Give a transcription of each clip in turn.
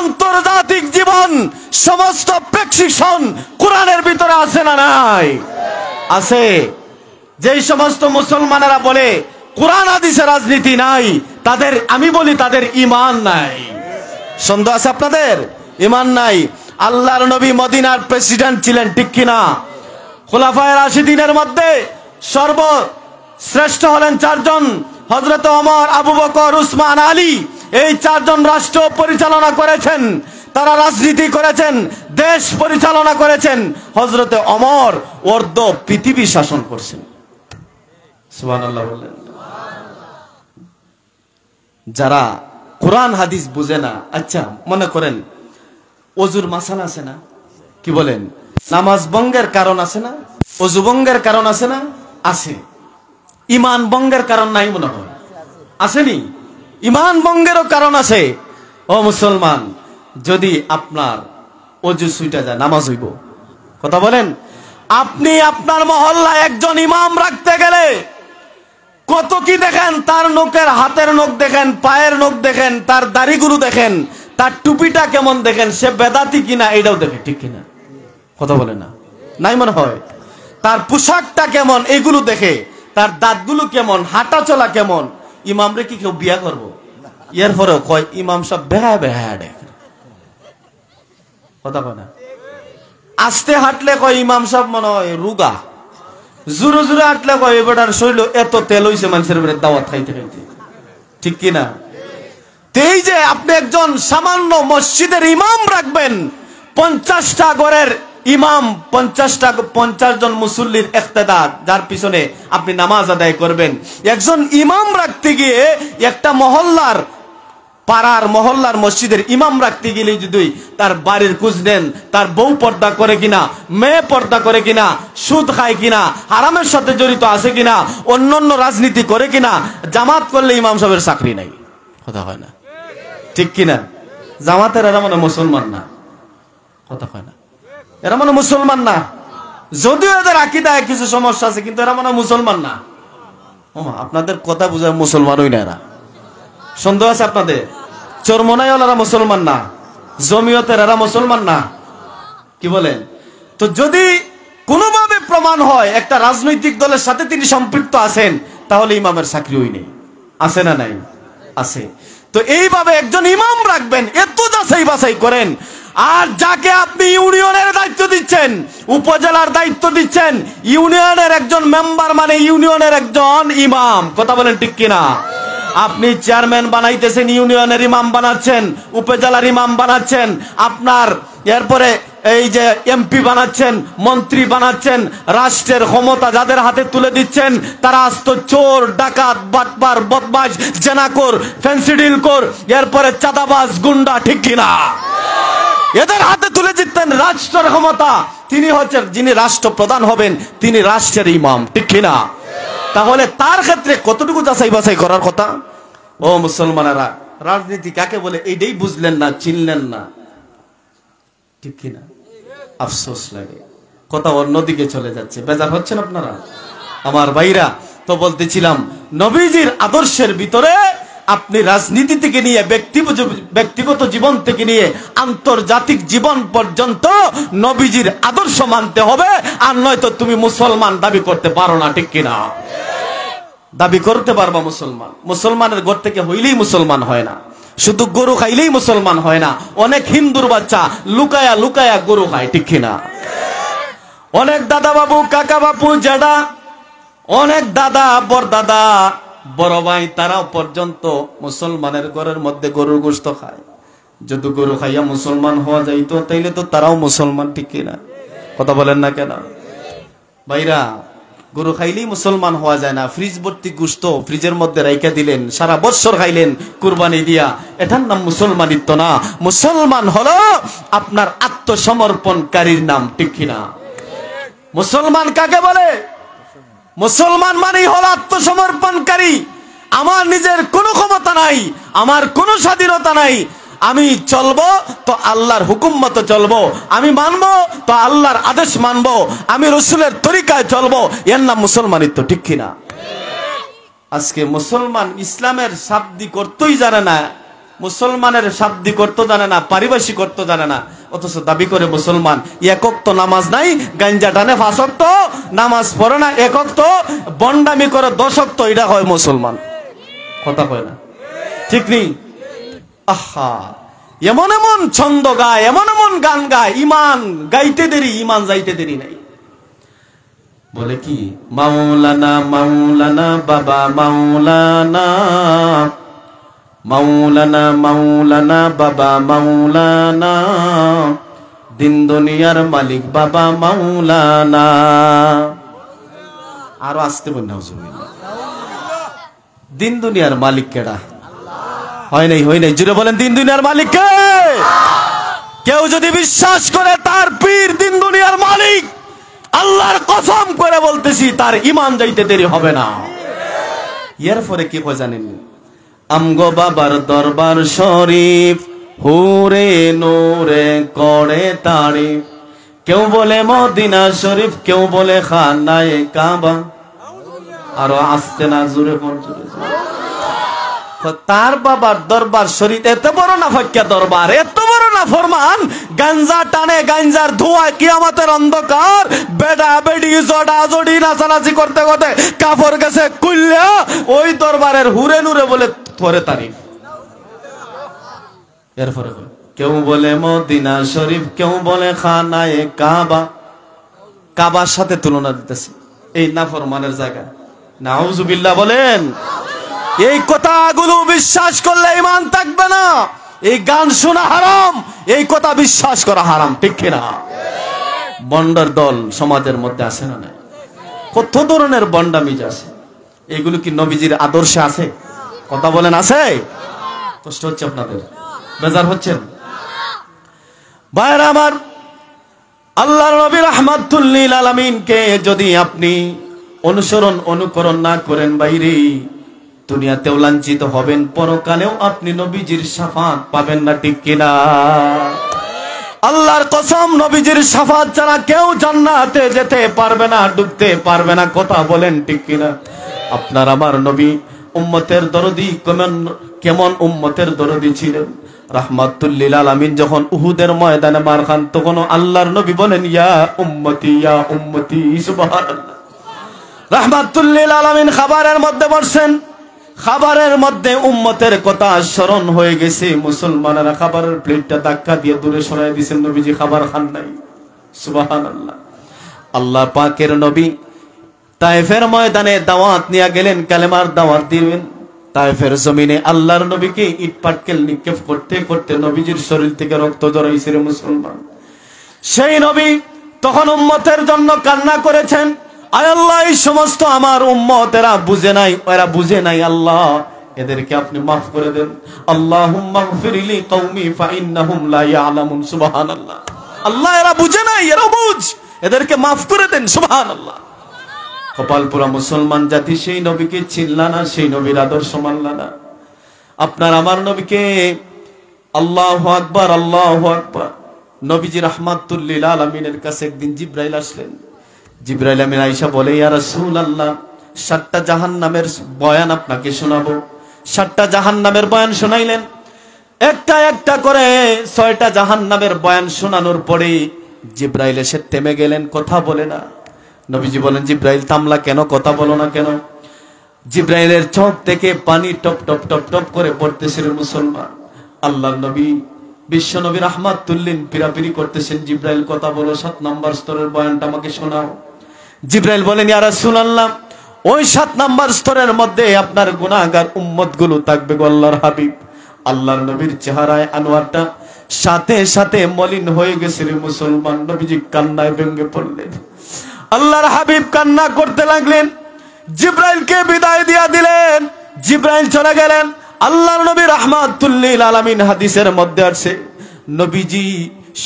আন্তর্জাতিক জীবন, সমস্ত প্রেসক্রিপশন কোরআনের ভিতরে আছে না নাই? আছে। যেই সমস্ত মুসলমানেরা বলে কোরআন হাদিসে রাজনীতি নাই, তাদের আমি বলি তাদের ঈমান নাই। সন্দেহ আছে আপনাদের? ঈমান নাই। আল্লাহর নবী মদিনার প্রেসিডেন্ট ছিলেন, ঠিক কিনা? খুলাফায়ে রাশিদিনের মধ্যে সর্বশ্রেষ্ঠ হলেন চারজন, হযরত ওমর, আবু বকর, উসমান, আলী। এই চারজন রাষ্ট্র পরিচালনা করেছেন, তারা রাজনীতি করেছেন, দেশ পরিচালনা করেছেন। হযরত ওমর অর্ধ পৃথিবী শাসন করছেন। সুবহানাল্লাহ বললেন। যারা কোরআন হাদিস বুঝে না, আচ্ছা মনে করেন ওযুর মাসালা আছে না? কি বলেন? নামাজ ভঙ্গের কারণ আছে না? ওযু ভঙ্গের কারণ আছে না? আছে। ঈমান ভঙ্গের কারণ নাই মনে হয়? আসেনি? ঈমান ভঙ্গেরও কারণ আছে। ও মুসলমান, যদি আপনার ওযু ছুইটা যায়, নামাজ হইব? কথা বলেন। আপনি আপনার মহল্লায় একজন ইমাম রাখতে গেলে কত কি দেখেন, তার নখের হাতের নখ দেখেন, পায়ের নখ দেখেন, তার দাড়িগুলো দেখেন, তার টুপিটা কেমন দেখেন, সে বেদাতি কিনা এটাও দেখে, ঠিক কিনা? কথা বলে না? নাই মনে হয়? তার পোশাকটা কেমন এগুলো দেখে, তার দাঁতগুলো কেমন, হাঁটা চলা কেমন। ইমামরে কি কেউ বিয়া করবো? এর পরেও কয় ইমাম সব বেহায় বেহায় দেখে। কথা কয় না? আস্তে হাঁটলে কয় ইমাম সাহেব মনে হয় রুগা, জোরে জোরে হাঁটলে কয় এবারে শরীর এত তেল হইছে মানুষের উপরে দাওয়াত খাইতে খাইতে, ঠিক কিনা? এই যে আপনি একজন সামান্য মসজিদের ইমাম রাখবেন, 50টা ঘরের ইমাম, 50 জন মুসল্লির ইক্তেদা, যার পিছনে আপনি নামাজ আদায় করবেন। একজন ইমাম রাখতে গিয়ে একটা মহল্লার, পাড়ার মহল্লার মসজিদের ইমাম রাখতে গেলে যদি তার বাড়ির খোঁজ নেন, তার বউ পর্দা করে কিনা, মেয়ে পর্দা করে কিনা, সুদ খায় কিনা, হারামের সাথে জড়িত আছে কিনা, অন্যান্য রাজনীতি করে কিনা, জামাত করলে ইমাম সাহেবের চাকরি নাই। কথা হয় না? ঠিক কিনা? জামাতের এরা মানে মুসলমান না। কথা হয় না? এরা মানে মুসলমান না। যদিও এদের আকীদায় কিছু সমস্যা আছে, কিন্তু এরা মানে মুসলমান না। আপনাদের কথা বুঝায় মুসলমান হই না এরা। সন্দেহ আছে আপনাদের? চরমনাইওয়ালারা মুসলমান না, জমিয়তের এরা মুসলমান না। কি বলেন? তো যদি কোনোভাবে প্রমাণ হয় একটা রাজনৈতিক দলের সাথে তিনি সম্পৃক্ত আছেন, তাহলে ইমামের চাকরি হই নেই। আছে না নাই? আছে। তো এইভাবে একজন ইমাম রাখবেন, এত যাচাই বাছাই করেন। আর যাকে আপনি ইউনিয়নের দায়িত্ব দিচ্ছেন, উপজেলার দায়িত্ব দিচ্ছেন, ইউনিয়নের একজন মেম্বার মানে ইউনিয়নের একজন ইমাম। কথা বলেন ঠিক কিনা? আপনি চেয়ারম্যান বানাইতেছেন, ইউনিয়নের ইমাম বানাচ্ছেন, উপজেলার ইমাম বানাচ্ছেন, আপনার এরপরে এই যে এমপি বানাচ্ছেন, মন্ত্রী বানাচ্ছেন, রাষ্ট্রের ক্ষমতা যাদের হাতে তুলে দিচ্ছেন, তারা আস্ত চোর, ডাকাত, বাটপার, বদমাশ, জেনাকোর, ফেন্সিডিলকোর, এরপরে চাঁদাবাজ, গুন্ডা, ঠিক কিনা? এদের হাতে তুলে দিতেন রাষ্ট্রের ক্ষমতা। তিনি হচ্ছেন, যিনি রাষ্ট্রপ্রধান হবেন, তিনি রাষ্ট্রের ইমাম, ঠিক কিনা? তাহলে তার ক্ষেত্রে কতটুকু যাচাই বাছাই করার কথা? ও মুসলমানেরা, রাজনীতি কাকে বলে এইটাই বুঝলেন না, চিনলেন না, ঠিক কিনা? আফসোস লাগে, কথা অন্যদিকে চলে যাচ্ছে। বেজার হচ্ছেন আপনারা? আমার ভাইরা, তো বলতেছিলাম নবীজির আদর্শের ভিতরে আপনি রাজনীতি থেকে নিয়ে ব্যক্তিগত জীবন থেকে নিয়ে আন্তর্জাতিক জীবন পর্যন্ত নবীজির আদর্শ মানতে হবে, আর নয়তো তুমি মুসলমান দাবি করতে পারো না, ঠিক কিনা? দাবি করতে পারবা মুসলমান। মুসলমানের ঘর থেকে হইলেই মুসলমান হয় না, শুধু গরু খাইলেই মুসলমান হয় না। অনেক হিন্দুর বাচ্চা লুকায়া লুকায়া গরু খায়, ঠিক কিনা? অনেক দাদা বাবু, কাকা বাপু, জেঠা, অনেক দাদা, বড়দাদা, বড় ভাই, তারাও পর্যন্ত মুসলমানের ঘরের মধ্যে গরুর গোশত খায়। যদি গরু খাইয়া মুসলমান হওয়া যাইতো তাইলে তো তারাও মুসলমান, ঠিক কিনা? কথা বলেন না কেন ভাইরা? গরু খাইলেই মুসলমান হওয়া যায় না। ফ্রিজ ভর্তি গোশত ফ্রিজের মধ্যে রাইখা দিলেন, সারা বছর খাইলেন কুরবানি দিয়া, এটার নাম মুসলমানিত্ব না। মুসলমান হলো আপনার আত্মসমর্পণকারীর নাম, ঠিক কিনা? মুসলমান কাকে বলে? মুসলমান মানেই হলো আত্মসমর্পণকারী। আমার নিজের কোনো ক্ষমতা নাই, আমার কোনো স্বাধীনতা নাই, আমি চলবো তো আল্লাহর হুকুম মতো চলবো, আমি মানবো তো আল্লাহর আদেশ মানবো, আমি রসুলের তরিকায় চলবো, এর নাম মুসলমানিত্ব, ঠিক কিনা? আজকে মুসলমান ইসলামের শাব্দিক অর্থই জানে না, মুসলমানের শাব্দিক অর্থ জানে না, পারিভাষিক অর্থ জানে না, অথচ দাবি করে মুসলমান। একক তো নামাজ নাই, গাঞ্জা টানে 5 ওয়াক্ত, নামাজ পড়ে না একক তো, বন্ডামি করে 10 ওয়াক্ত, এটা হয় মুসলমান। কথা কয় না, ঠিক নেই? আহা, এমন এমন ছন্দ গায়, এমন এমন গান গায়, ইমান গাইতে দেরি, ইমান যাইতে দেরি নাই। বলে কি মাওলানা মাওলানা বাবা মাওলানা, মাওলানা মাওলানা বাবা মাওলানা, দিন দুনিয়ার মালিক বাবা মাওলানা। আরো আসতে বল না, দিন দুনিয়ার মালিক কেডা? হয় নাই, হয় নাই, জুড়ে বলেন দিন দুনিয়ার মালিক কে? কেউ যদি বিশ্বাস করে তার পীর দিন দুনিয়ার মালিক, আল্লাহর কসম করে বলতেছি তার ইমান যাইতে দেরি হবে না। এরপরে কি কয় জানেন? আমগো বাবার দরবার শরীফ হুরে নূরে করে তারিফ, কেউ বলে মদিনা শরীফ, কেউ বলে খানায়ে কাবা। আরো আসতে না, জোরে কোন জোরে। তার বাবার দরবার শরীফ এত বড় না ফাক্কা দরবার, এত বড় না ফরমান, গাঞ্জা টানে, গাঞ্জার ধোঁয়া, কিয়ামতের অন্ধকার, বেডা বেডি জড়া জড়ি নাচানাচি করতে করতে কাপড় গেছে কুল্লা, ওই দরবারের হুরে নুরে বলে পরে তারিফ। এরপরে কেউ বলে মদিনা শরীফ, কেউ বলে খানায়ে কাবা। কাবার সাথে তুলনা দিতেছে এই নাফরমানের জায়গা। নাউজুবিল্লাহ বলেন। এই কথাগুলো বিশ্বাস করলে ঈমান থাকবে না। এই গান শোনা হারাম, এই কথা বিশ্বাস করা হারাম, ঠিক কিনা? বন্ডার দল সমাজের মধ্যে আছে না? নাই? কত ধরনের বন্ডামিজ আছে। এগুলো কি নবীজির আদর্শে আছে? কথা বলেন আছে? কষ্ট হচ্ছে আপনাদের? বেজার হচ্ছেন? ভাইরা আমার, আল্লাহর নবী রাহমাতুল লিল আলামিনকে যদি আপনি অনুকরণ না করেন বাইরে, দুনিয়াতেও লাঞ্ছিত হবেন, পরকালেও আপনি নবীজির শাফাত পাবেন না, ঠিক কিনা? আল্লাহর কসম, নবীজির শাফাত ছাড়া কেউ জান্নাতে যেতে পারবে না, ঢুকতে পারবে না। কথা বলেন, ঠিক কিনা? আপনার আমার নবী উম্মতের দরদি, কেমন উম্মতের দরদি ছিলেন। রাহমাতুল লিল আলামিন যখন উহুদের ময়দানে মার খান, তখন আল্লাহর নবী বলেন ইয়া উম্মতি ইয়া উম্মতি, সুবহানাল্লাহ। রাহমাতুল লিল আলামিন খাবারের মধ্যে বসেন, খাবারের মধ্যে উম্মতের কথা স্মরণ হয়ে গেছে। মুসলমানেরা খাবারের প্লেটটা ধাক্কা দিয়ে দূরে সরাই দিয়েছেন, নবীজি খাবার খান নাই। সুবহানাল্লাহ। আল্লাহ পাকের নবী তায়েফের ময়দানে দাওয়াত নিয়ে গেলেন, কালেমার দাওয়াত দিবেন। তায়েফের জমিনে আল্লাহর নবীকে ইট পাটকেল নিক্ষেপ করতে করতে নবীজির শরীর থেকে রক্ত ঝরাইছে রে মুসলমান। সেই নবী তখন উম্মতের জন্য কান্না করেছেন, আয় আল্লাহ, এই সমস্ত আমার উম্মতেরা বুঝে নাই, এরা বুঝে নাই, আল্লাহ এদেরকে আপনি মাফ করে দেন। আল্লাহুম্মা গফিরলি কওমি ফাইন্নাহুম লা ইয়ালামুন। সুবহানাল্লাহ। আল্লাহ এরা বুঝে নাই, এরা বুঝ, এদেরকে মাফ করে দেন। সুবহানাল্লাহ। কপালপুরা মুসলমান জাতি সেই নবীকে চিনল না, সেই নবীর আদর্শ মানল না। আপনার আমার নবীকে আল্লাহু আকবার, আল্লাহু আকবার। নবীজি রাহমাতুল লিল আলামিনের কাছে একদিন জিবরাইল আসলেন। জিবরাইল আমিন আয়েশা বলে, ইয়া রাসূলুল্লাহ, 7টা জাহান্নামের বয়ান আপনাকে শোনাবো। 7টা জাহান্নামের বয়ান শোনাইলেন। একটা একটা করে 6টা জাহান্নামের বয়ান শোনানোর পরে জিবরাইল এসে থেমে গেলেন, কথা বলে না। নবীজি বলেন, জিবরাইল থামলা কেন, কথা বলো না কেন? জিবরাইলের চোখ থেকে পানি টপ টপ টপ টপ করে পড়তেছিল মুসলমান। আল্লাহর নবী, বিশ্ব নবী রাহমাতুল লিল পিরাপিরি করতেছেন, জিবরাইল কথা বলো, 7 নম্বর স্তরের বয়ানটা আমাকে শোনাও। জিবরাইল বলেন, ইয়া রাসূলুল্লাহ, ওই 7 নম্বর স্তরের মধ্যে আপনার গুনাহগার উম্মতগুলো থাকবে গো আল্লাহর হাবিব। আল্লাহর নবীর চেহারায় আনোয়ারটা সাথে সাথে মলিন হয়ে গেছে রে মুসলমান। নবীজি কান্নায় ভেঙে পড়লেন। আল্লাহর হাবিব কান্না করতে লাগলেন। জিবরাইলকে বিদায় দিয়া দিলেন, জিবরাইল চলে গেলেন। আল্লাহর নবী রাহমাতুল লিল আলামিন হাদিসের মধ্যে আছে, নবীজি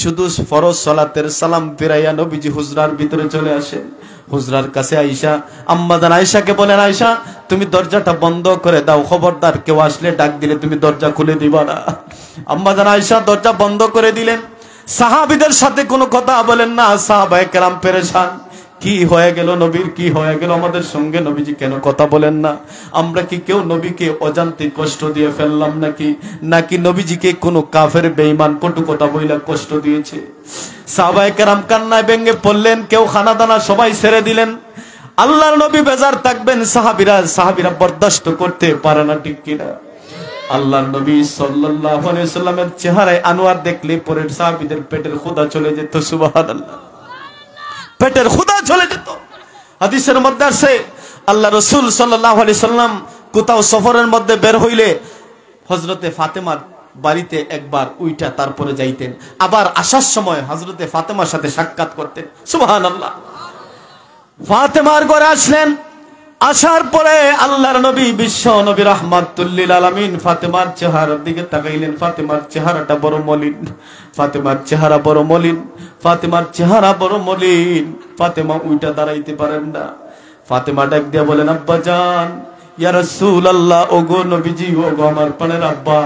শুধু ফরজ সালাতের সালাম ফিরাইয়া নবীজি হুজরার ভিতরে চলে আসেন। হুজরার কাছে আয়েশা, আম্মাজান আয়েশাকে বলেন, আয়েশা তুমি দরজাটা বন্ধ করে দাও, খবরদার কেউ আসলে ডাক দিলে তুমি দরজা খুলে দিবা না। আম্মাজান আয়েশা দরজা বন্ধ করে দিলেন। সাহাবীদের সাথে কোনো কথা বলেন না। সাহাবায়ে কেরাম পেরেশান, কি হয়ে গেল নবীর, কি হয়ে গেল আমাদের সঙ্গে? নবীজি কেন কথা বলেন না? আমরা কি কেউ নবীকে অজান্তে কষ্ট দিয়ে ফেললাম নাকি? নাকি নবীজিকে কোনো কাফের বেঈমান কটু কথা বইলা কষ্ট দিয়েছে? সাহাবায়ে কেরাম কান্নায় ভেঙে পড়লেন, কেউ খানা দানা সবাই ছেড়ে দিলেন। আল্লাহর নবী বেজার থাকবেন, সাহাবীরা বরদাস্ত করতে পারে না, ঠিক কিনা? আল্লাহর নবী সাল্লাল্লাহু আলাইহি ওয়াসাল্লামের চেহারায় আনোয়ার দেখলে পরের সাহাবীদের পেটের ক্ষুধা চলে যেত। সুবহানাল্লাহ, পেটের ক্ষুধা চলে যেত। হাদিসের মধ্যে আছে আল্লাহ রাসূল সাল্লাল্লাহু আলাইহি সাল্লাম কোথাও সফরের মধ্যে বের হইলে হযরতে ফাতেমার বাড়িতে একবার উইটা তারপরে যাইতেন, আবার আসার সময় হযরতে ফাতেমার সাথে সাক্ষাৎ করতেন। সুবহানাল্লাহ। ফাতেমার ঘরে আসলেন, আসার পরে আল্লাহর নবী বিশ্ব নবী রাহমাতুল লিল আলামিন ফাতেমার চেহারার দিকে তাকাইলেন। ফাতেমার চেহারাটা বড় মলিন, ফাতেমার চেহারা বড় মলিন, ফাতেমার চেহারা বড় মলিন। ফাতেমা উইটা দাঁড়াইতে পারেন না। ফাতেমা ডাক দিয়া বলেন, আব্বা জান, ইয়া রাসূলুল্লাহ, ওগো নবীজি, ওগো আমার প্রাণের আব্বা,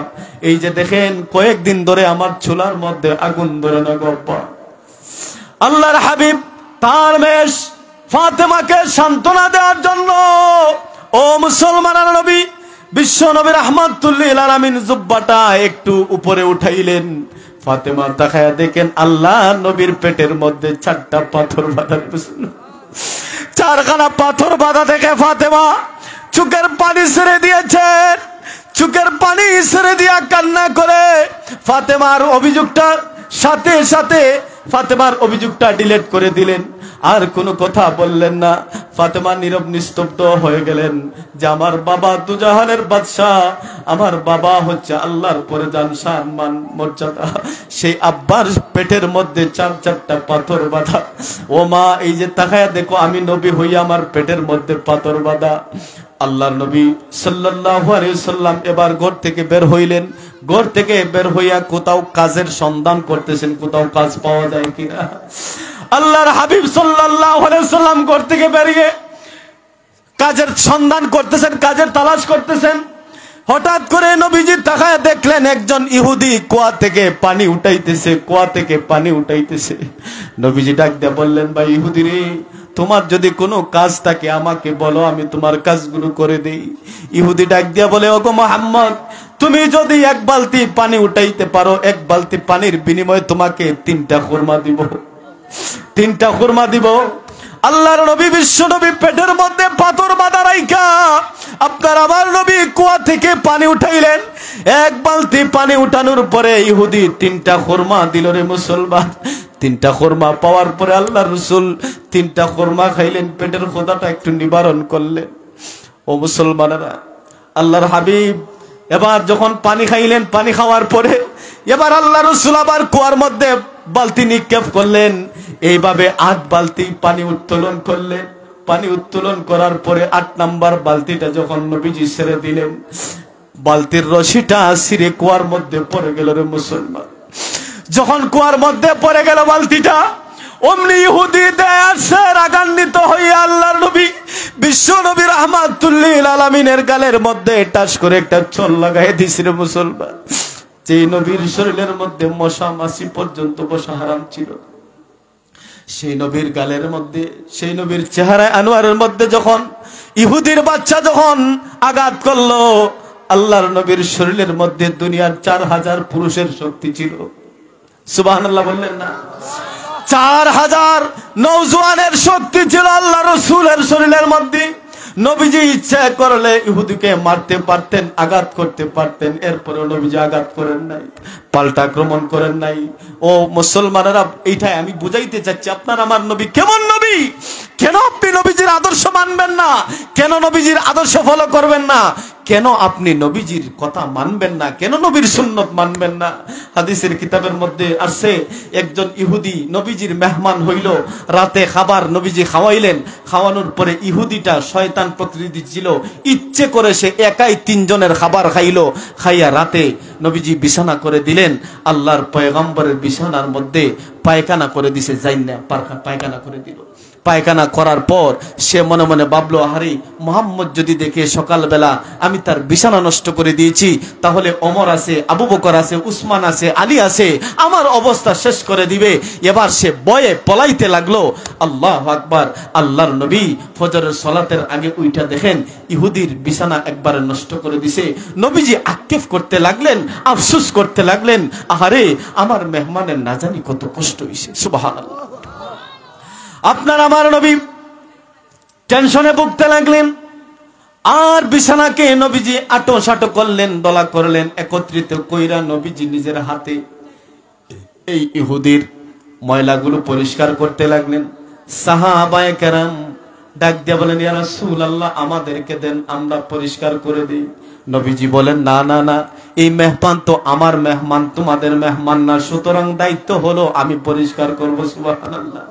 এই যে দেখেন কয়েকদিন ধরে আমার চুলার মধ্যে আগুন ধরে না গো আব্বা। আল্লাহর হাবিব তার মেষ ফাতেমাকে সান্ত্বনা দেওয়ার জন্য ও মুসলমানের নবী বিশ্ব নবী রাহমাতুল লিল আলামিন জুব্বাটা একটু উপরে উঠাইলেন। ফাতেমা তাকায়া দেখেন আল্লাহ নবীর পেটের মধ্যে 4টা পাথর বাঁধা। চারখানা পাথর বাঁধা দেখে ফাতেমা চোখের পানি ছেড়ে দিয়েছেন। চোখের পানি ছেড়ে দিয়া কান্না করে ফাতেমার অভিযোগটা সাথে সাথে ফাতেমার অভিযোগটা ডিলিট করে দিলেন, আর কোনো কথা বললেন না। ফাতেমা নীরব নিস্তব্ধ হয়ে গেলেন যে আমার বাবা দুজাহানের বাদশাহ, আমার বাবা হচ্ছে আল্লাহর পরে জান সম্মান মর্যাদা, সেই আব্বার পেটের মধ্যে 4টা পাথর বাঁধা। ও মা, এই যে তাকায়া দেখো, আমি নবী হইয়া আমার পেটের মধ্যে পাথর বাঁধা। আল্লাহর নবী সাল্লাল্লাহু আলাইহি সাল্লাম এবার ঘর থেকে বের হইলেন। ঘর থেকে বের হইয়া কোথাও কাজের সন্ধান করতেছেন, কোথাও কাজ পাওয়া যায় কিনা। আল্লাহর হাবিব সাল্লাল্লাহু আলাইহি সাল্লাম ঘর থেকে বেরিয়ে কাজের সন্ধান করতেছেন, কাজের তালাশ করতেছেন। হঠাৎ করে নবীজি তাকায় দেখলেন একজন ইহুদি কুয়া থেকে পানি উঠাইতেছে, কুয়া থেকে পানি উঠাইতেছে। নবীজি ডাক দিয়ে বললেন, ভাই ইহুদি রে, তোমার যদি কোনো কাজ থাকে আমাকে বলো, আমি তোমার কাজগুলো করে দেই। ইহুদি ডাক দিয়া বলে, ওগো মুহাম্মদ, তুমি যদি 1 বালতি পানি উঠাইতে পারো, 1 বালতি পানির বিনিময়ে তোমাকে 3টা খুরমা দিব, 3টা খুরমা দিব। আল্লাহর নবী বিশ্ব নবী পেটের মধ্যে পাথর বাঁধা রাইখা আপনার আমার নবী কুয়া থেকে পানি উঠাইলেন। 1 বালতি পানি উঠানোর পরে ইহুদি 3টা খুরমা দিল রে মুসলমান। 3টা খুরমা পাওয়ার পরে আল্লাহর রাসূল 3টা খুরমা খাইলেন, পেটের ক্ষুধাটা একটু নিবারণ করলেন। ও মুসলমানেরা, আল্লাহর হাবিব এবার যখন পানি খাইলেন, পানি খাওয়ার পরে এবার আল্লাহর রাসূল আবার কুয়ার মধ্যে বালতি নিক্ষেপ করলেন। এইভাবে 8 বালতি পানি উত্তোলন করলেন। পানি উত্তোলন করার পরে 8 নাম্বার বালতিটা যখন নবীজি ছেড়ে দিলেন, বালতির রশিটা ছিঁড়ে কুয়ার মধ্যে পড়ে গেল রে মুসলমান। যখন কুয়ার মধ্যে পড়ে গেল বালতিটা, অমনি ইহুদি দেশে রাগান্বিত হইয়া আল্লাহর নবী বিশ্ব নবী রাহমাতুল লিল আলামিনের গালের মধ্যে টাচ করে একটা চল লাগাই দিছে রে মুসলমান। যে নবীর শরীরের মধ্যে মশা মাছি পর্যন্ত বসা হারাম ছিল, সেই নবীর গালের মধ্যে, সেই নবীর চেহারায় আনোয়ারের মধ্যে যখন ইহুদির বাচ্চা যখন আঘাত করলো, আল্লাহর নবীর শরীরের মধ্যে দুনিয়ার 4000 পুরুষের শক্তি ছিল। সুবহানাল্লাহ বললেন না? 4000 নওজোয়ানের শক্তি ছিল আল্লাহ রাসূলের শরীরের মধ্যে। নবীজি ইচ্ছা করলে ইহুদিকে মারতে পারতেন, আঘাত করতে পারতেন, এরপরে নবীজি আঘাত করেন নাই, পাল্টা আক্রমণ করেন নাই। ও মুসলমানেরা, এইটাই আমি বুঝাইতে চাচ্ছি, আপনার আমার নবী কেমন নবী। কেন আপনি নবীজির আদর্শ মানবেন না? কেন নবীজির আদর্শ ফলো করবেন না? কেন আপনি নবীজির কথা মানবেন না? কেন নবীর সুন্নত মানবেন না? হাদিসের কিতাবের মধ্যে আছে, একজন ইহুদি নবীজির মেহমান হইল, রাতে খাবার নবীজি খাওয়াইলেন। খাওয়ানোর পরে ইহুদিটা শয়তান প্রকৃতি ছিল, ইচ্ছে করে সে একাই 3 জনের খাবার খাইলো। খাইয়া রাতে নবীজি বিছানা করে দিলেন। আল্লাহর পয়গম্বরের বিছানার মধ্যে পায়খানা করে দিছে, জাইন্না পায়খানা করে দিল। পায়খানা করার পর সে মনে মনে ভাবলো, আরে মুহাম্মদ যদি দেখে সকালবেলা আমি তার বিছানা নষ্ট করে দিয়েছি, তাহলে ওমর আছে, আবু বকর আছে, উসমান আছে, আলী আছে, আমার অবস্থা শেষ করে দিবে। এবার সে ভয়ে পলাইতে লাগলো। আল্লাহু আকবার। আল্লাহর নবী ফজরের সালাতের আগে উইঠা দেখেন ইহুদির বিছানা একবারে নষ্ট করে দিছে। নবীজি আক্ষেপ করতে লাগলেন, আফসোস করতে লাগলেন, আহারে আমার মেহমানের না জানি কত কষ্ট হইছে। সুবহানাল্লাহ। আপনার আমার নবী টেনশনে ভুগতে লাগলেন। আর বিছানাকে নবীজি আটো সাটো করলেন, দলা করলেন, একত্রিত কইরা নবীজি নিজের হাতে এই ইহুদির ময়লাগুলো পরিষ্কার করতে লাগলেন। সাহাবায়ে কেরাম ডাক দিয়ে বলেন, ইয়া রাসূলুল্লাহ, আমাদেরকে দেন, আমরা পরিষ্কার করে দিই। নবীজি বলেন, না না না, এই মেহমান তো আমার মেহমান, তোমাদের মেহমান না, সুতরাং দায়িত্ব হলো আমি পরিষ্কার করব। সুবহানাল্লাহ।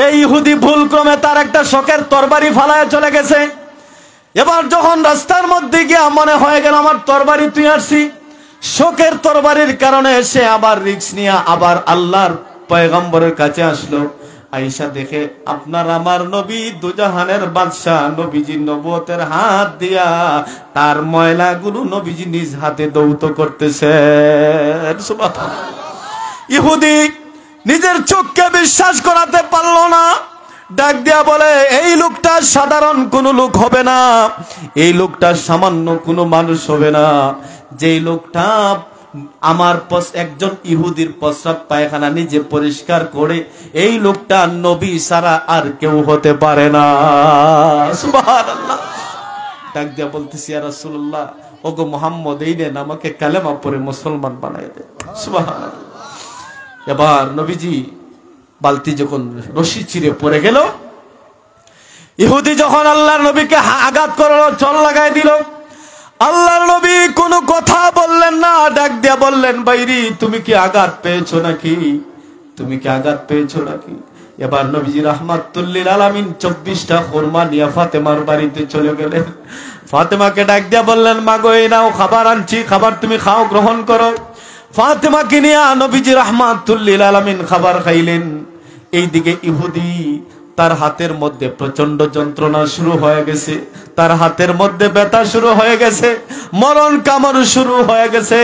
এই ইহুদি ভুল ক্রমে তার একটা শখের তরবারি ফালায় চলে গেছে। এবার যখন রাস্তার মধ্যে গিয়া মনে হয়ে গেল আমার তরবারি তুই আসছি, শখের তরবারির কারণে সে আবার রিস্ক নিয়ে আবার আল্লাহর পয়গম্বরের কাছে আসলো। আয়েশা দেখে আপনার আমার নবী দুজাহানের বাদশাহ, নবীজি নবুয়তের হাত দিয়া তার ময়লাগুলো নবীজি নিজ হাতে দৌত করতেছে। সুবহানাল্লাহ। ইহুদি নিজের চোখকে বিশ্বাস করাতে পারলো না, ডাক দিয়া বলে, এই লোকটা সাধারণ কোন লোক হবে না, এই লোকটা সামান্য কোনো মানুষ হবে না, যেই লোকটা আমার একজন ইহুদির প্রস্রাব পায়খানা নিজে পরিষ্কার করে, এই লোকটা নবী ছাড়া আর কেউ হতে পারে না। সুবহানাল্লাহ। ডাক দিয়া বলতেছি, ইয়া রাসূলুল্লাহ, ওগো মুহাম্মদ, এই নেন আমাকে কালেমা পড়ে মুসলমান বানায় দে। সুবহানাল্লাহ। এবার নবীজি বালতি যখন রশি চিরে পড়ে গেল, ইহুদি যখন আল্লাহর নবীকে আঘাত করলো, চল লাগাই দিল, আল্লাহর নবী কোনো কথা বললেন না, ডাক দিয়া বললেন, বাইরি তুমি কি আঘাত পেয়েছো নাকি, তুমি কি আঘাত পেয়েছো নাকি? এবার নবীজি রাহমাতুল লিল আলামিন 24টা খুরমা নিয়ে ফাতেমার বাড়িতে চলে গেলেন। ফাতেমাকে ডাক দিয়া বললেন, মা গো, এই নাও খাবার আনছি, খাবার তুমি খাও, গ্রহণ করো। ফাতেমাকে নিয়ে নবীজি রাহমাতুল লিল আলামিন খাবার খাইলেন। এইদিকে ইহুদি তার হাতের মধ্যে প্রচন্ড যন্ত্রণা শুরু হয়ে গেছে, তার হাতের মধ্যে ব্যথা শুরু হয়ে গেছে, মরণ কামড় শুরু হয়ে গেছে।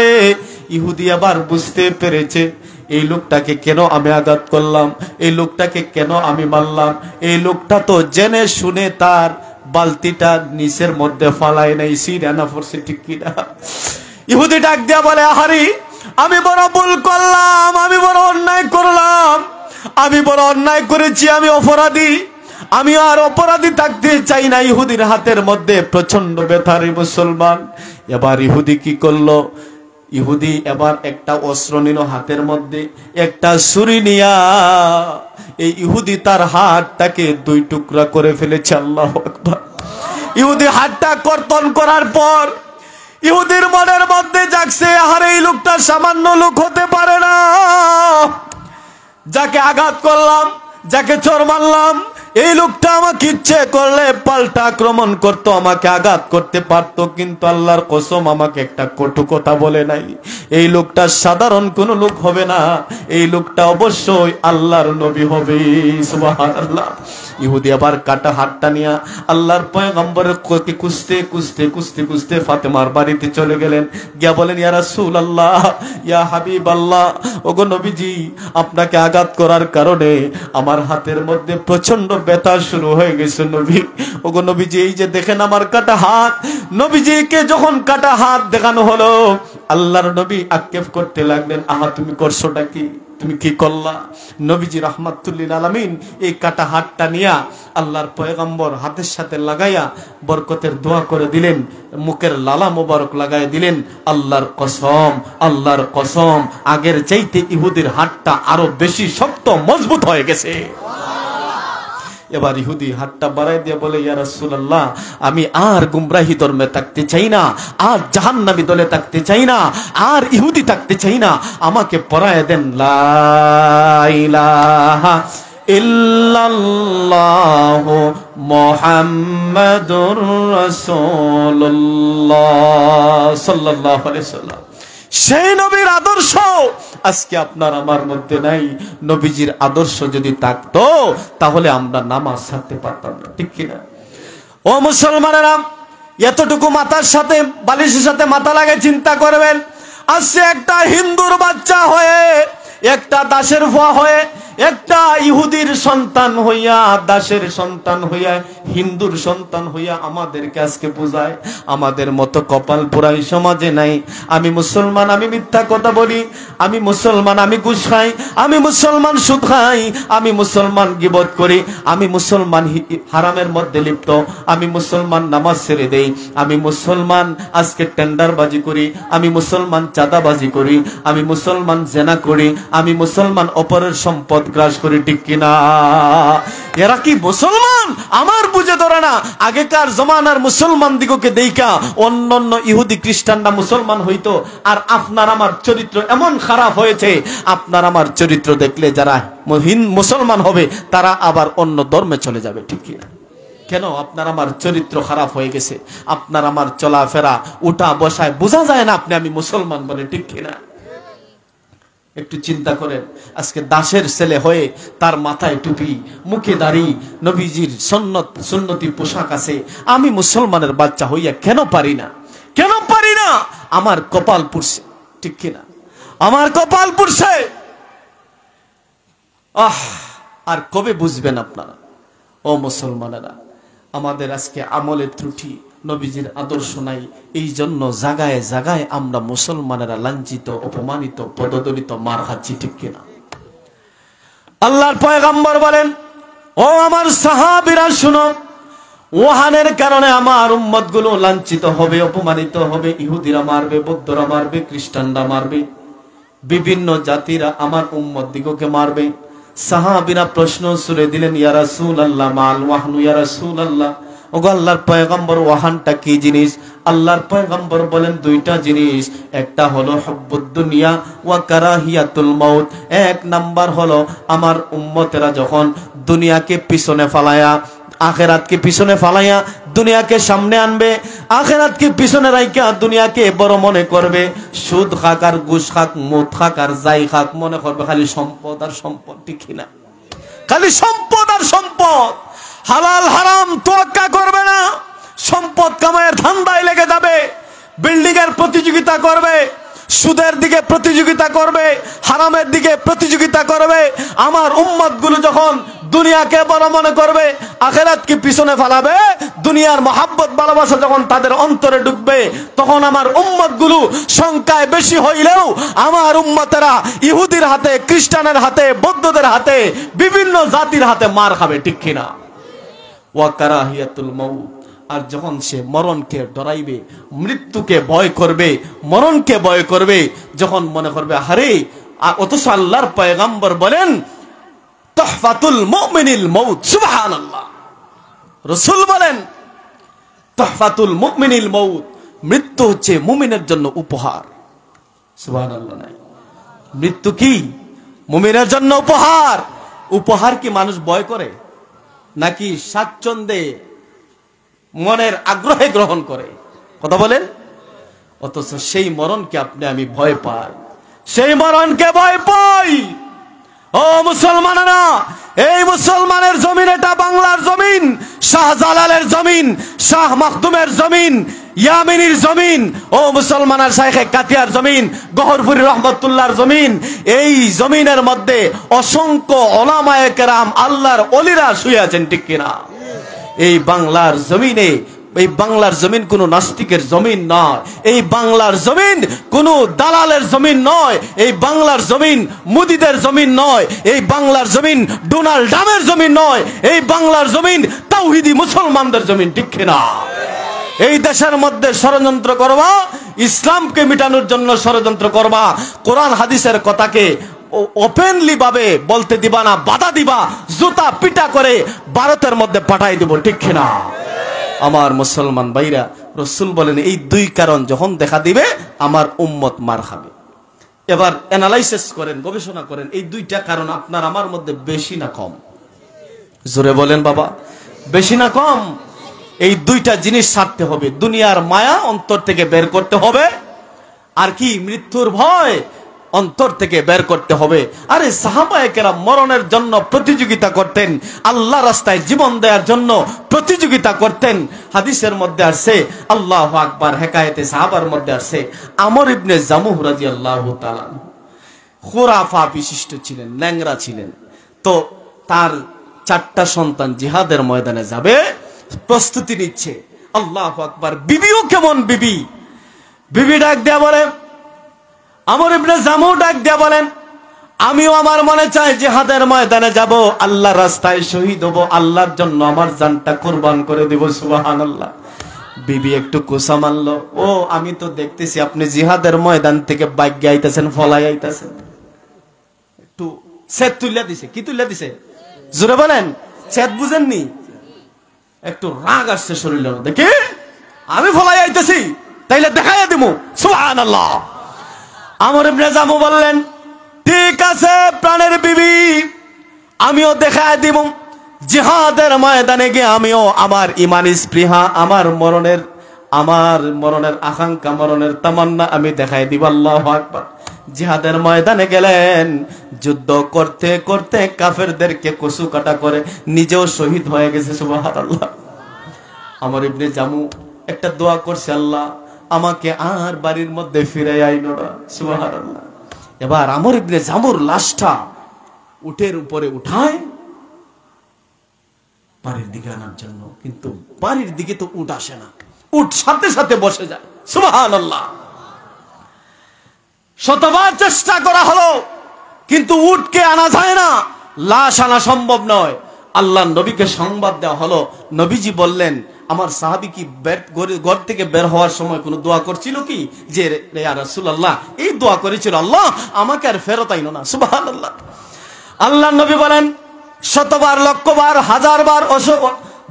ইহুদি আবার বুঝতে পেরেছে, এই লোকটাকে কেন আমি আঘাত করলাম, এই লোকটাকে কেন আমি মারলাম, এই লোকটা তো জেনে শুনে তার বালতিটা নিচের মধ্যে ফালায় নাই, সিরানা ফরছে, ঠিক কিনা? ইহুদি ডাক দিয়া বলে, আহারি আমি বড় ভুল করলাম, আমি বড় অন্যায় করলাম, আমি বড় অন্যায় করেছি, আমি অপরাধী, আমি আর অপরাধী থাকতে চাই না। ইহুদির হাতের মধ্যে প্রচন্ড ব্যথারে মুসলমান। এবার ইহুদি কি করলো? ইহুদি এবার একটা অস্ত্র নিল হাতের মধ্যে, একটা ছুরি নিয়া এই ইহুদি তার হাতটাকে 2 টুকরা করে ফেলেছে। আল্লাহু আকবার। ইহুদি হাতটা কর্তন করার পর ইহুদির মনের মধ্যে জাগছে, আরে এই লোকটা সামান্য লোক হতে পারে না, যাকে আঘাত করলাম, যাকে চোর মারলাম, এই লোকটা আমাকে ইচ্ছে করলে পাল্টা আক্রমণ করতো, আমাকে আঘাত করতে পারতো, কিন্তু আল্লাহর কসম আমাকে একটা কটু কথা বলে নাই। এই লোকটা সাধারণ কোন লোক হবে না, এই লোকটা অবশ্যই আল্লাহর নবী হবে। সুবহানাল্লাহ। ইহুদি আবার কাটা হাতটা নিয়ে আল্লাহর পয়গম্বরের কোকে কুস্তে কুস্তে কুস্তে কুস্তে ফাতেমার বাড়িতে চলে গেলেন। গিয়া বলেন, ইয়া রাসূলুল্লাহ, ইয়া হাবিবাল্লাহ, ওগো নবীজি, আপনাকে আঘাত করার কারণে আমার হাতের মধ্যে প্রচন্ড ব্যথা শুরু হয়ে গেছে নবী। ওগো নবীজি, এই যে দেখেন আমার কাটা হাত। নবীজিকে যখন কাটা হাত দেখানো হলো, আল্লাহর নবী আক্ষেপ করতে লাগলেন, আহা তুমি করছোটা কি, তুমি কি করলা? নবীজি রাহমাতুল লিল আলামিন এই কাটা হাতটা নিয়া আল্লাহর পয়গম্বর হাতের সাথে লাগাইয়া বরকতের দোয়া করে দিলেন, মুখের লালা মোবারক লাগাই দিলেন। আল্লাহর কসম, আল্লাহর কসম, আগের চাইতে ইহুদির হাতটা আরো বেশি শক্ত মজবুত হয়ে গেছে। এবার ইহুদি হাতটা বাড়াই দিয়ে বলে, ইয়া রাসূলুল্লাহ, আমি আর গুমরাহি ধর্মে থাকতে চাই না, আর জাহান্নামী দলে থাকতে চাই না, আর ইহুদি থাকতে চাই না, আমাকে পরায় দেন লা ইলাহা ইল্লাল্লাহু মুহাম্মাদুর রাসূলুল্লাহ সাল্লাল্লাহু আলাইহি ওয়াসাল্লাম। সেই নবীর আদর্শ আজকে আপনার আমার মধ্যে নাই। নবীজির আদর্শ যদি থাকতো তাহলে আমরা নামাজ ছাড়তে পারতাম না, ঠিক কিনা? ও মুসলমানেরা, এতটুকু মাথার সাথে বালিশের সাথে মাথা লাগে চিন্তা করবেন। আজকে একটা হিন্দুর বাচ্চা হয়ে, একটা দাসের ভুয়া হয়ে, একটা ইহুদির সন্তান হইয়া, দাসের সন্তান হইয়া, হিন্দুর সন্তান হইয়া আমাদেরকে আজকে বুঝায়। আমাদের মতো কপাল পোড়াই সমাজে নাই। আমি মুসলমান, আমি মিথ্যা কথা বলি, আমি মুসলমান, আমি ঘুষ খাই, আমি মুসলমান সুদ খাই, আমি মুসলমান গীবত করি, আমি মুসলমান হারামের মধ্যে লিপ্ত, আমি মুসলমান নামাজ ছেড়ে দেই, আমি মুসলমান আজকে টেন্ডারবাজি করি, আমি মুসলমান চাঁদাবাজি করি, আমি মুসলমান জেনা করি, আমি মুসলমান অপরের সম্পদ গ্রাস করি, ঠিক কিনা? এরা কি মুসলমান? আমার বুঝে ধরে না। আগেকার জমানার মুসলমান দিগকে দেইকা অন্যান্য ইহুদি খ্রিস্টানরা মুসলমান হইতো, আর আপনার আমার চরিত্র এমন খারাপ হয়েছে, আপনার আমার চরিত্র দেখলে যারা মুসলমান হবে তারা আবার অন্য ধর্মে চলে যাবে, ঠিক কিনা? কেন? আপনার আমার চরিত্র খারাপ হয়ে গেছে। আপনার আমার চলাফেরা, উঠা বসায় বোঝা যায় না আপনি আমি মুসলমান বলে, ঠিক কিনা? একটু চিন্তা করেন, আজকে দাসের ছেলে হয়ে তার মাথায় টুপি, মুখে দাড়ি, নবীজির সুন্নতি পোশাক আছে, আমি মুসলমানের বাচ্চা হইয়া কেন পারি না? কেন পারি না? আমার কপাল পুড়ছে, ঠিক কিনা? আমার কপাল পুড়ছে। আর কবে বুঝবেন আপনারা? ও মুসলমানেরা, আমাদের আজকে আমলের ত্রুটি, নবীজির আদর্শ নাই। এই জন্য জায়গায় জায়গায় আমরা মুসলমানেরা লাঞ্ছিত, অপমানিত, পদদলিত, মার খাচ্ছি, ঠিক কিনা? আল্লাহর পয়গম্বর বলেন, ও আমার সাহাবীরা শুনো, ওহানের কারণে আমার উম্মত গুলো লাঞ্ছিত হবে, অপমানিত হবে। ইহুদিরা মারবে, বৌদ্ধরা মারবে, খ্রিস্টানরা মারবে, বিভিন্ন জাতিরা আমার উম্মত দিগকে মারবে। সাহাবীরা প্রশ্ন ছুড়ে দিলেন, ইয়া রাসূলুল্লাহ, মাল ওয়াহনু ইয়া রাসূলুল্লাহ, ওগো আল্লাহর পয়গম্বর, ওয়াহানটা কি জিনিস? আল্লাহর পয়গম্বর বলেন, দুইটা জিনিস। একটা হলো হুব্বুদ দুনিয়া ওয়া কারাহিয়াতুল মাউত। এক নাম্বার হলো আমার উম্মতেরা যখন দুনিয়াকে পিছনে ফালায়া, আখেরাতকে পিছনে ফালাইয়া দুনিয়াকে সামনে আনবে, আখেরাতকে পিছনে রাইখা দুনিয়াকে বড় মনে করবে। সুদ খাক আর ঘুষ খাক, মদ খাক আর যাই খাক, মনে করবে খালি সম্পদ আর সম্পদ, ঠিক কিনা? খালি সম্পদ আর সম্পদ। হালাল হারাম তোয়াক্কা করবে না, সম্পদ কামায়ের ধান্দায় লেগে যাবে, বিল্ডিং এর প্রতিযোগিতা করবে, সুদের দিকে প্রতিযোগিতা করবে, হারামের দিকে প্রতিযোগিতা করবে। আমার উম্মত গুলো যখন দুনিয়াকে বড় মনে করবে, আখেরাতকে পিছনে ফেলাবে, দুনিয়ার মহাব্বত ভালোবাসা যখন তাদের অন্তরে ঢুকবে, তখন আমার উম্মত গুলো সংখ্যায় বেশি হইলেও আমার উম্মতেরা ইহুদির হাতে, খ্রিস্টানের হাতে, বৌদ্ধদের হাতে, বিভিন্ন জাতির হাতে মার খাবে, ঠিক কিনা? ওয়া কারাহিয়াতুল মাউত। আর যখন সে মরণকে ডরাইবে, মৃত্যুকে ভয় করবে, মরণকে ভয় করবে, যখন মনে করবে হারে, অথচ আল্লাহর পয়গম্বর বলেন, তুহফাতুল মুমিনিল মাউত। সুবহানাল্লাহ। রাসূল বলেন, তুহফাতুল মুমিনিল মাউত, মৃত্যু হচ্ছে মুমিনের জন্য উপহার। সুবহানাল্লাহ। নাই, মৃত্যু কি মুমিনের জন্য উপহার? উপহার কি মানুষ ভয় করে নাকি স্বাচ্ছন্দ্যে মনের আগ্রহে গ্রহণ করে? কথা বলেন। অথচ সেই মরণকে আপনি আমি ভয় পাই, সেই মরণকে ভয় পাই। ও মুসলমানেরা, এই মুসলমানের জমিন, এটা বাংলার জমিন, শাহজালালের জমিন, শাহ মাখদুমের জমিন, ইয়ামিনীর জমিন, ও মুসলমানের শাইখে কাতিয়ার জমিন, গহরপুরি রহমতুল্লাহর জমিন। এই জমিনের মধ্যে অসংখ্য ওলামায়ে কেরাম, আল্লাহর ওলিরা শুয়ে আছেন, ঠিক কিনা? এই বাংলার জমিনে, এই বাংলার জমিন কোন নাস্তিকের জমিন নয়, এই বাংলার জমিন কোন দালালের জমিন নয়, এই বাংলার জমিন মুদিদের জমিন নয়, এই বাংলার জমিন ডোনাল্ড ট্রাম্পের জমিন নয়, এই বাংলার জমিন তাওহীদি মুসলমানদের জমিন, ঠিক কিনা? এই দেশের মধ্যে ষড়যন্ত্র করবা, ইসলামকে মিটানোর জন্য ষড়যন্ত্র করবা, কোরআন হাদিসের কথাকে ওপেনলি ভাবে বলতে দিবা না, বাধা দিবা, জুতা পিটা করে ভারতের মধ্যে পাঠাই দিব, ঠিক কিনা? আমার মুসলমান ভাইরা, রাসূল বলেন এই দুই কারণ যখন দেখা দিবে আমার উম্মত মার খাবে। এবার অ্যানালাইসিস করেন, গবেষণা করেন, এই দুইটা কারণ আপনার আমার মধ্যে বেশি না কম? জোরে বলেন বাবা, বেশি না কম? এই দুইটা জিনিস ছাড়তে হবে। দুনিয়ার মায়া অন্তর থেকে বের করতে হবে, আর কি মৃত্যুর ভয়, অন্তর থেকে বের করতে হবে। আরে সাহাবায়ে কেরাম মরণের জন্য প্রতিযোগিতা করতেন, আল্লাহ রাস্তায় জীবন দেওয়ার জন্য প্রতিযোগিতা করতেন। হাদিসের মধ্যে আসছে, আল্লাহু আকবার, হেকায়েতে সাহাবার মধ্যে আসছে, আমর ইবনে জামুহ রাদিয়াল্লাহু তাআলা খুরাফা বিশিষ্ট ছিলেন, ল্যাংড়া ছিলেন। তো তার 4টা সন্তান জিহাদের ময়দানে যাবে, প্রস্তুতি নিচ্ছে। আল্লাহু আকবার। বিবিও কেমন বিবি, বিবি ডাক দেয়া বলে, আমর ইবনে জামুহ ডাক দেয়া বলেন, আমিও আমার মনে চাই জিহাদের ময়দানে যাব, আল্লাহর রাস্তায় শহীদ হব, আল্লাহর জন্য আমার জানটা কুরবান করে দেব। সুবহানাল্লাহ। বিবি একটু কোসা মারলো, ও আমি তো দেখতেছি আপনি জিহাদের ময়দান থেকে বাইক আইতাছেন, ফলাই আইতাছেন। একটু সেট তুইলা দিছে। কি তুইলা দিছে? জোরে বলেন। সেট বুঝেননি? একটু রাগ আসছে শরীরের মধ্যে। কি আমি ফলাই আইতেছি, তাইলে দেখাইয়া দিমু। সুবহানাল্লাহ। আমর ইবনে জামুহ বললেন, ঠিক আছে প্রাণের বিবি, আমিও দেখাইয়া দিব। জিহাদের ময়দানে গিয়ে আমিও আমার ইমানি স্পৃহা, আমার মরণের আকাঙ্ক্ষা, মরণের তামান্না আমি দেখাই দিব। আল্লাহু আকবার। জিহাদের ময়দানে গেলেন, যুদ্ধ করতে করতে কাফেরদেরকে কচু কাটা করে নিজেও শহীদ হয়ে গেছে। সুবহানাল্লাহ। আমর ইবনে জামুহ একটা দোয়া করছে, আল্লাহ আমাকে আর বাড়ির মধ্যে ফিরে আইনো না। সুবহানাল্লাহ। এবার আমর ইবনে জামুহর লাশটা উটের উপরে উঠায় বাড়ির দিকে আনার জন্য, কিন্তু বাড়ির দিকে তো উট আসে না, উট সাথে সাথে বসে যায়। সুবহানাল্লাহ। শতবার চেষ্টা করা হলো, কিন্তু উটকে আনা যায় না, লাশ আনা সম্ভব নয়। আল্লাহর নবীকে সংবাদ দেওয়া হলো। নবীজি বললেন, আমার সাহাবী কি ঘর থেকে বের হওয়ার সময় কোনো দোয়া করছিল কি, যে ইয়া রাসূলুল্লাহ এই দোয়া করেছিল, আল্লাহ আমাকে আর ফেরত আইনো না। সুবহানাল্লাহ। আল্লাহর নবী বলেন, শতবার, লক্ষবার, হাজারবার,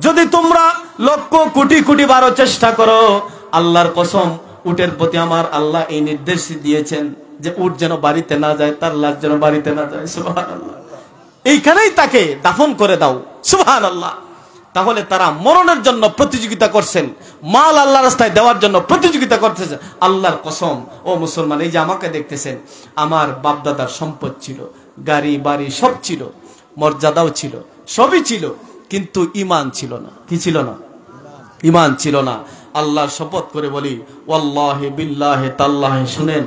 যদি তোমরা লক্ষ কোটি কোটি বারও চেষ্টা করো, আল্লাহর কসম উটের প্রতি আমার আল্লাহ এই নির্দেশ দিয়েছেন যে উট যেন বাড়িতে না যায়, তার লাশ যেন বাড়িতে না যায়। সুবহানাল্লাহ। এইখানেই তাকে দাফন করে দাও। সুবহানাল্লাহ। তাহলে তারা মরণের জন্য প্রতিযোগিতা করছেন, মাল আল্লাহ রাস্তায় দেওয়ার জন্য প্রতিযোগিতা করতেছেন। আল্লাহর কসম, ও মুসলমান, এই যে আমাকে দেখতেছেন, আমার বাপদাদার সম্পদ ছিল, গাড়ি বাড়ি সব ছিল, মর্যাদাও ছিল, সবই ছিল, কিন্তু ঈমান ছিল না। কি ছিল না? ঈমান ছিল না। আল্লাহর শপথ করে বলি, ওয়াল্লাহি বিল্লাহি তাল্লাহি, শুনেন,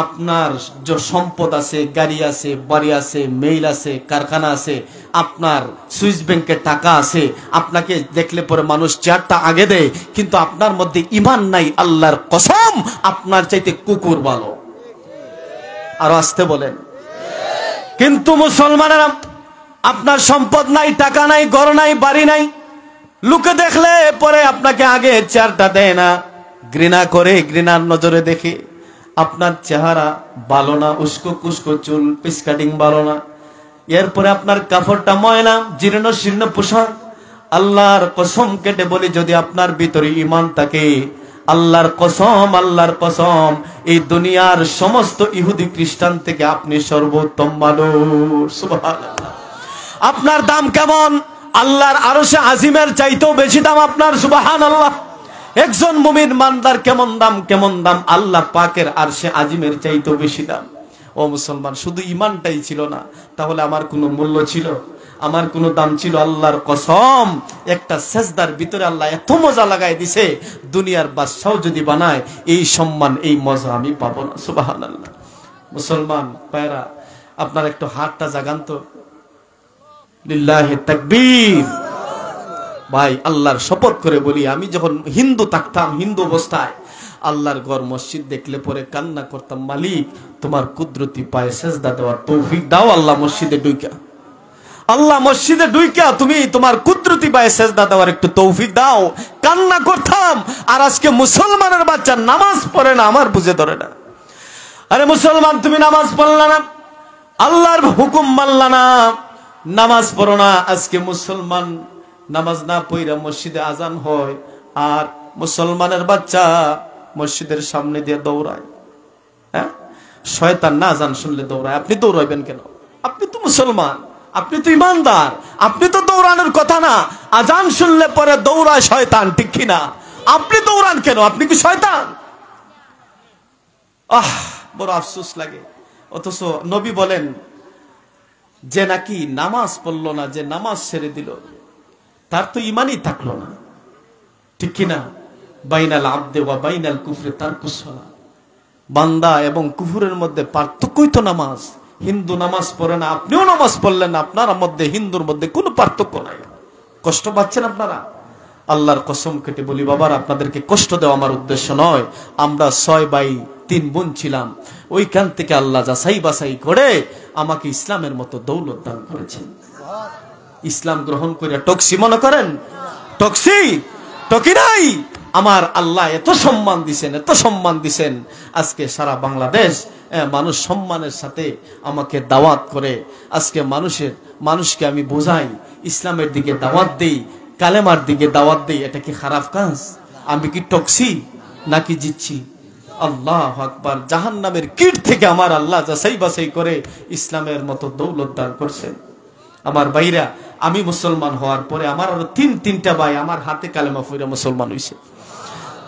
আপনার যে সম্পদ আছে, গাড়ি আছে, বাড়ি আছে, মেইল আছে, কারখানা আছে, আপনার সুইস ব্যাংকে টাকা আছে, আপনাকে দেখলে পরে মানুষ চেয়ারটা আগে দেয়, কিন্তু আপনার মধ্যে ঈমান নাই, আল্লাহর কসম আপনার চাইতে কুকুর ভালো। আর আসতে বলেন। কিন্তু মুসলমানেরা, আপনার সম্পদ নাই, টাকা নাই, ঘর নাই, বাড়ি নাই, লোকে দেখলে পরে আপনাকে আগে চেয়ারটা দেয় না, ঘৃণা করে, ঘৃণার নজরে দেখে। আপনার চেহারা ভালো না, উস্কো কুস্কো চুল, পিস কাটিং ভালো না, এরপরে আপনার কাপড়টা ময়লা, জীর্ণ শীর্ণ পোশাক। আল্লাহর কসম কেটে বলি, যদি আপনার ভিতরে ঈমান থাকে, আল্লাহর কসম, আল্লাহর কসম, এই দুনিয়ার সমস্ত ইহুদি খ্রিস্টান থেকে আপনি সর্বোত্তম মানুষ। সুবহানাল্লাহ। আপনার দাম কেমন? আল্লাহর আরশে আজিমের চাইতেও বেশি দাম আপনার। সুবহানাল্লাহ। একজন মুমিন মানদার কেমন দাম, কেমন দাম, আল্লাহ পাকের আরশে আজিমের চাইতেও বেশি দাম। ও মুসলমান, শুধু ঈমানটাই ছিল না, তাহলে আমার কোনো মূল্য ছিল? আমার কোনো দাম ছিল? আল্লাহর কসম, একটা সেজদার ভিতরে আল্লাহ এত মজা লাগাই দিছে, দুনিয়ার বাদশাও যদি বানায়, এই সম্মান, এই মজা আমি পাবো না। সুবহানাল্লাহ। মুসলমান ভাইরা, আপনার একটু হাতটা জাগান তো। লিল্লাহি তাকবীর। ভাই, আল্লাহর শপথ করে বলি, আমি যখন হিন্দু থাকতাম, হিন্দু অবস্থায় আল্লাহর ঘর মসজিদ দেখলে পরে কান্না করতাম, মালিক তোমার কুদরতি পায়ে সেজদা দেওয়ার তৌফিক দাও। আল্লাহ মসজিদে ঢুইকা, আল্লাহ মসজিদে ঢুইকা তুমি তোমার কুদরতি পায়ে সেজদা দেওয়ার একটু তৌফিক দাও, কান্না করতাম। আর আজকে মুসলমানের বাচ্চা নামাজ পড়ে না, আমার বুঝে ধরে না। আরে মুসলমান, তুমি নামাজ পড়লা না, আল্লাহর হুকুম মানলা না, নামাজ পড়ো না। আজকে মুসলমান নামাজ না পড়া মসজিদে আজান হয়, আর মুসলমানের বাচ্চা মসজিদের সামনে দিয়ে দৌড়ায়। হ্যাঁ, শয়তান না আজান শুনলে দৌড়ায়, আপনি দৌড়াইবেন কেন? আপনি তো মুসলমান, আপনি তো ইমানদার, আপনি তো দৌড়ানোর কথা না। আজান শুনলে পরে দৌড়ায় শয়তান, ঠিক কিনা? আপনি দৌড়ান কেন? আপনি কি শয়তান? বড় আফসোস লাগে। অথচ নবী বলেন যে নাকি নামাজ পড়লো না, যে নামাজ ছেড়ে দিল, তার তো ইমানই থাকলো না। ঠিক কিনা? বাইনাল আবদে ওয়া বাইনাল কুফরে তারকুস সালাহ, বান্দা এবং কুফরের মধ্যে পার্থক্যই তো নামাজ। হিন্দু নামাজ পড়ে না, আপনিও নামাজ পড়লেন, আপনার মধ্যে হিন্দুর মধ্যে কোনো পার্থক্য নাই। কষ্ট পাচ্ছেন আপনারা? আল্লাহর কসম কেটে বলি বাবার, আপনাদেরকে কষ্ট দেওয়া আমার উদ্দেশ্য নয়। আমরা 6 ভাই 3 বোন ছিলাম, ওইখান থেকে আল্লাহ যাচাই বাছাই করে আমাকে ইসলামের মতো দৌলত দান করেছেন। ইসলাম গ্রহণ করে টক্সি মনে করেন? টক্সি টকি নাই। আমার আল্লাহ এত সম্মান দিছেন, এত সম্মান দিছেন, আজকে সারা বাংলাদেশ মানুষ সম্মানের সাথে আমাকে দাওয়াত করে। আজকে মানুষকে আমি বোঝাই, ইসলামের দিকে দাওয়াত দেই, কালেমার দিকে দাওয়াত দেই। এটা কি খারাপ কাজ? আমি কি টক্সি নাকি জিতছি? আল্লাহু আকবার। জাহান্নামের কীট থেকে আমার আল্লাহ যাচাই বাছাই করে ইসলামের মতো দৌলত দান করছেন। আমার ভাইরা, আমি মুসলমান হওয়ার পরে আমার আরো 3টা ভাই আমার হাতে কালেমা পড়ে মুসলমান হইছে।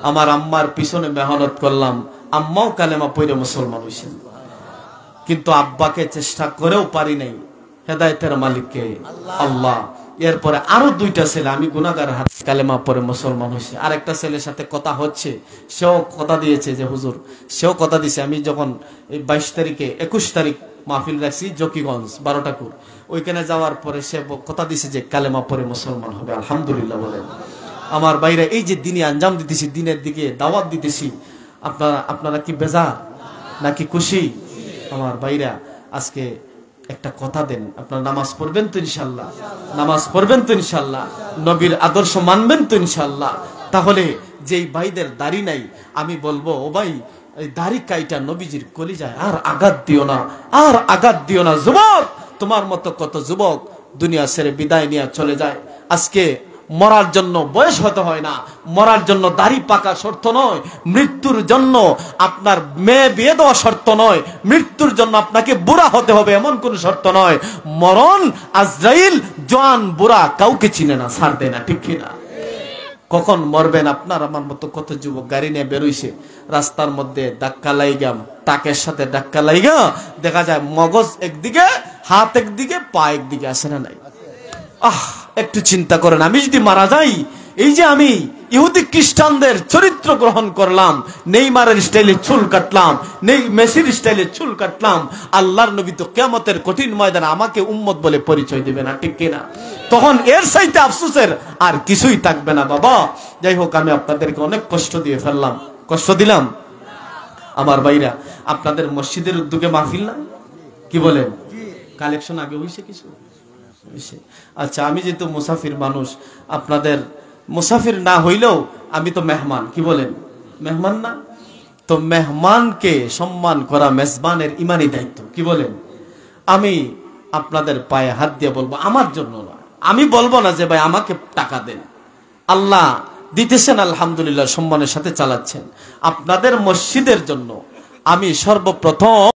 আমার আম্মার পিছনে মেহনত করলাম, আম্মাও কালেমা পড়ে মুসলমান হইছেন। কিন্তু আব্বাকে চেষ্টা করেও পারি নাই। হেদায়েতের মালিককে আল্লাহ। এরপরে আরো 2টা ছেলে, আমি গুনাহগার, হাতে কালেমা পড়ে মুসলমান হইছে। আর একটা ছেলের সাথে কথা হচ্ছে, সেও কথা দিয়েছে যে হুজুর, সেও কথা দিয়েছে। আমি যখন 22 তারিখে 21 তারিখ মাহফিল রাখছি জকিগঞ্জ 12টাকুর, ওইখানে যাওয়ার পরে সে কথা দিছে যে কালেমা পড়ে মুসলমান হবে। আলহামদুলিল্লাহ বলেন। আমার বাইরে এই যে দিনে আঞ্জাম দিতেছি, দিনের দিকে দাওয়াত দিতেছি, আপনারা কি বেজার নাকি খুশি? আমার বাইরা, আজকে একটা কথা দেন, আপনারা নামাজ পড়বেন তো ইনশাআল্লাহ? নামাজ পড়বেন তো ইনশাআল্লাহ? নবীর আদর্শ মানবেন তো ইনশাআল্লাহ? তাহলে যেই ভাইদের দাড়ি নাই, আমি বলবো, ও ভাই, এই দাড়ি কাইটা নবীজির কলিজায় আর আঘাত দিও না, আর আঘাত দিও না। যুবক, তোমার মতো কত যুবক দুনিয়া ছেড়ে বিদায় নিয়ে চলে যায়। আজকে মরার জন্য বয়স হতে হয় না, মরার জন্য দাড়ি পাকা শর্ত নয়, মৃত্যুর জন্য আপনার মেয়ে বিয়ে দেওয়া শর্ত নয়, মৃত্যুর জন্য আপনাকে বুড়া হতে হবে এমন কোন শর্ত নয়। মরণ, আজরাইল, জওয়ান বুড়া কাউকে চিনে না, ছাড় দেয় না। ঠিক কিনা? কখন মরবেন? আপনার আমার মতো কত যুবক গাড়ি নিয়ে বেরোইছে, রাস্তার মধ্যে ধাক্কা লাইগা, টাকের সাথে ধাক্কা লাইগা, দেখা যায় মগজ একদিকে, হাত একদিকে, পা একদিকে, আসে না নাই? একটু চিন্তা করেন, আমি যদি মারা যাই, এই যে আমি ইহুদি খ্রিস্টানদের চরিত্র গ্রহণ করলাম, নেইমারের স্টাইলে চুল কাটলাম, মেসির স্টাইলে চুল কাটলাম, আল্লাহর নবী তো কিয়ামতের কঠিন ময়দানে আমাকে উম্মত বলে পরিচয় দিবে না। ঠিক কিনা? তখন এর চাইতে আফসোসের আর কিছুই থাকবে না বাবা। যাই হোক, আমি আপনাদেরকে অনেক কষ্ট দিয়ে ফেললাম, কষ্ট দিলাম। আমার ভাইরা, আপনাদের মসজিদের উদ্যোগে মাহফিল না, কি বলেন? কালেকশন আগে হইছে কিছু? আচ্ছা, আমি যেহেতু মুসাফির মানুষ, আপনাদের মুসাফির না হইলেও আমি তো মেহমান, কি বলেন? মেহমান না? তো মেহমানকে সম্মান করা মেজবানের ইমানি দায়িত্ব, কি বলেন? আমি আপনাদের পায়ে হাত দিয়ে বলবো, আমার জন্য না, আমি বলবো না যে ভাই আমাকে টাকা দেন। আল্লাহ দিতেছেন, আলহামদুলিল্লাহ, সম্মানের সাথে চালাচ্ছেন। আপনাদের মসজিদের জন্য আমি সর্বপ্রথম